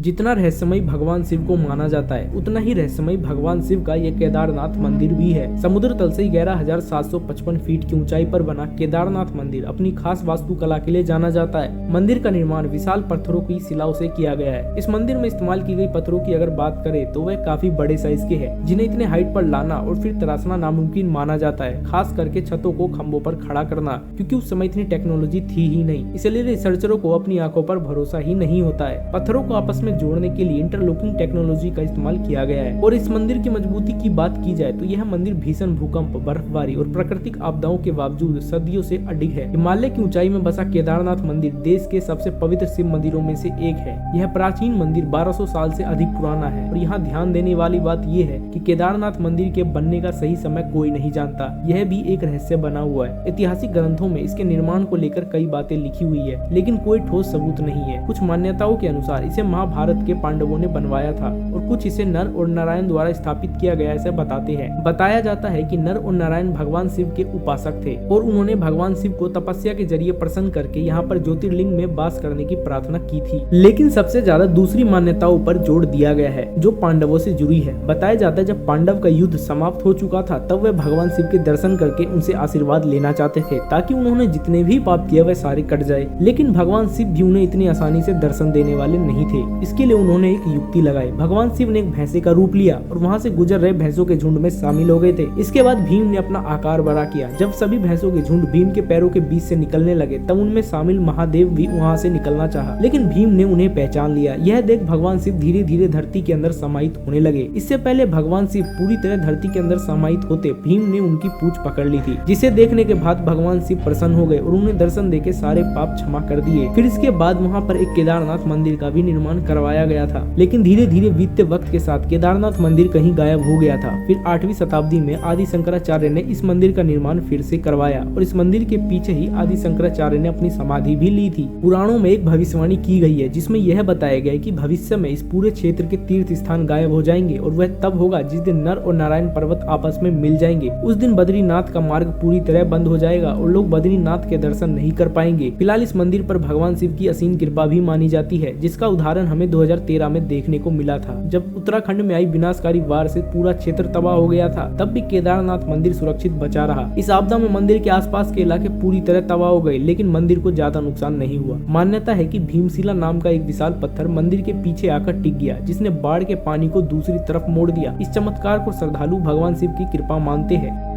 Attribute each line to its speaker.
Speaker 1: जितना रहस्यमयी भगवान शिव को माना जाता है, उतना ही रहस्यमयी भगवान शिव का ये केदारनाथ मंदिर भी है। समुद्र तल से 11,755 फीट की ऊंचाई पर बना केदारनाथ मंदिर अपनी खास वास्तुकला के लिए जाना जाता है। मंदिर का निर्माण विशाल पत्थरों की शिलाओं से किया गया है। इस मंदिर में इस्तेमाल की गई पत्थरों की अगर बात करें तो वह काफी बड़े साइज के हैं, जिन्हें इतने हाइट पर लाना और फिर तराशना नामुमकिन माना जाता है, खास करके छतों को खंभों पर खड़ा करना, क्योंकि उस समय इतनी टेक्नोलॉजी थी ही नहीं। इसलिए रिसर्चरों को अपनी आंखों पर भरोसा ही नहीं होता है। पत्थरों को आपस में जोड़ने के लिए इंटरलॉकिंग टेक्नोलॉजी का इस्तेमाल किया गया है। और इस मंदिर की मजबूती की बात की जाए तो यह मंदिर भीषण भूकंप, बर्फबारी और प्राकृतिक आपदाओं के बावजूद सदियों से अडिग है। हिमालय की ऊंचाई में बसा केदारनाथ मंदिर देश के सबसे पवित्र शिव मंदिरों में से एक है। यह प्राचीन मंदिर 1200 साल से अधिक पुराना है। और यहाँ ध्यान देने वाली बात यह है कि केदारनाथ मंदिर के बनने का सही समय कोई नहीं जानता। यह भी एक रहस्य बना हुआ है। ऐतिहासिक ग्रंथों में इसके निर्माण को लेकर कई बातें लिखी हुई है, लेकिन कोई ठोस सबूत नहीं है। कुछ मान्यताओं के अनुसार इसे महाभारत के पांडवों ने बनवाया था और कुछ इसे नर और नारायण द्वारा स्थापित किया गया ऐसा बताते हैं। बताया जाता है कि नर और नारायण भगवान शिव के उपासक थे और उन्होंने भगवान शिव को तपस्या के जरिए प्रसन्न करके यहाँ पर ज्योतिर्लिंग में वास करने की प्रार्थना की थी। लेकिन सबसे ज्यादा दूसरी मान्यताओं पर जोर दिया गया है जो पांडवों से जुड़ी है। बताया जाता है जब पांडव का युद्ध समाप्त हो चुका था तब वे भगवान शिव के दर्शन करके उनसे आशीर्वाद लेना चाहते थे ताकि उन्होंने जितने भी पाप किए वह सारे कट जाए। लेकिन भगवान शिव भी उन्हें इतनी आसानी से दर्शन देने वाले नहीं थे। इसके लिए उन्होंने एक युक्ति लगाई। भगवान शिव ने एक भैंसे का रूप लिया और वहाँ से गुजर रहे भैंसों के झुंड में शामिल हो गए थे। इसके बाद भीम ने अपना आकार बड़ा किया। जब सभी भैंसों के झुंड भीम के पैरों के बीच से निकलने लगे तब उनमें शामिल महादेव भी वहाँ से निकलना चाहा, लेकिन भीम ने उन्हें पहचान लिया। यह देख भगवान शिव धीरे धीरे धरती के अंदर समाहित होने लगे। इससे पहले भगवान शिव पूरी तरह धरती के अंदर समाहित होते भीम ने उनकी पूंछ पकड़ ली थी, जिसे देखने के बाद भगवान शिव प्रसन्न हो गए और उन्हें दर्शन देके सारे पाप क्षमा कर दिए। फिर इसके बाद वहाँ पर एक केदारनाथ मंदिर का भी निर्माण करवाया गया था, लेकिन धीरे धीरे बीतते वक्त के साथ केदारनाथ मंदिर कहीं गायब हो गया था। फिर 8वीं शताब्दी में आदि शंकराचार्य ने इस मंदिर का निर्माण फिर से करवाया और इस मंदिर के पीछे ही आदि शंकराचार्य ने अपनी समाधि भी ली थी। पुराणों में एक भविष्यवाणी की गई है जिसमें यह बताया गया है कि भविष्य में इस पूरे क्षेत्र के तीर्थ स्थान गायब हो जाएंगे और वह तब होगा जिस दिन नर और नारायण पर्वत आपस में मिल जाएंगे। उस दिन बद्रीनाथ का मार्ग पूरी तरह बंद हो जाएगा और लोग बद्रीनाथ के दर्शन नहीं कर पाएंगे। फिलहाल इस मंदिर पर भगवान शिव की असीम कृपा भी मानी जाती है, जिसका उदाहरण हमें 2013 में देखने को मिला था जब उत्तराखंड में आई विनाशकारी बाढ़ से पूरा क्षेत्र तबाह हो गया था। तब भी केदारनाथ मंदिर सुरक्षित बचा रहा। इस आपदा में मंदिर के आसपास के इलाके पूरी तरह तबाह हो गए, लेकिन मंदिर को ज्यादा नुकसान नहीं हुआ। मान्यता है कि भीमशिला नाम का एक विशाल पत्थर मंदिर के पीछे आकर टिक गया, जिसने बाढ़ के पानी को दूसरी तरफ मोड़ दिया। इस चमत्कार को श्रद्धालु भगवान शिव की कृपा मानते हैं।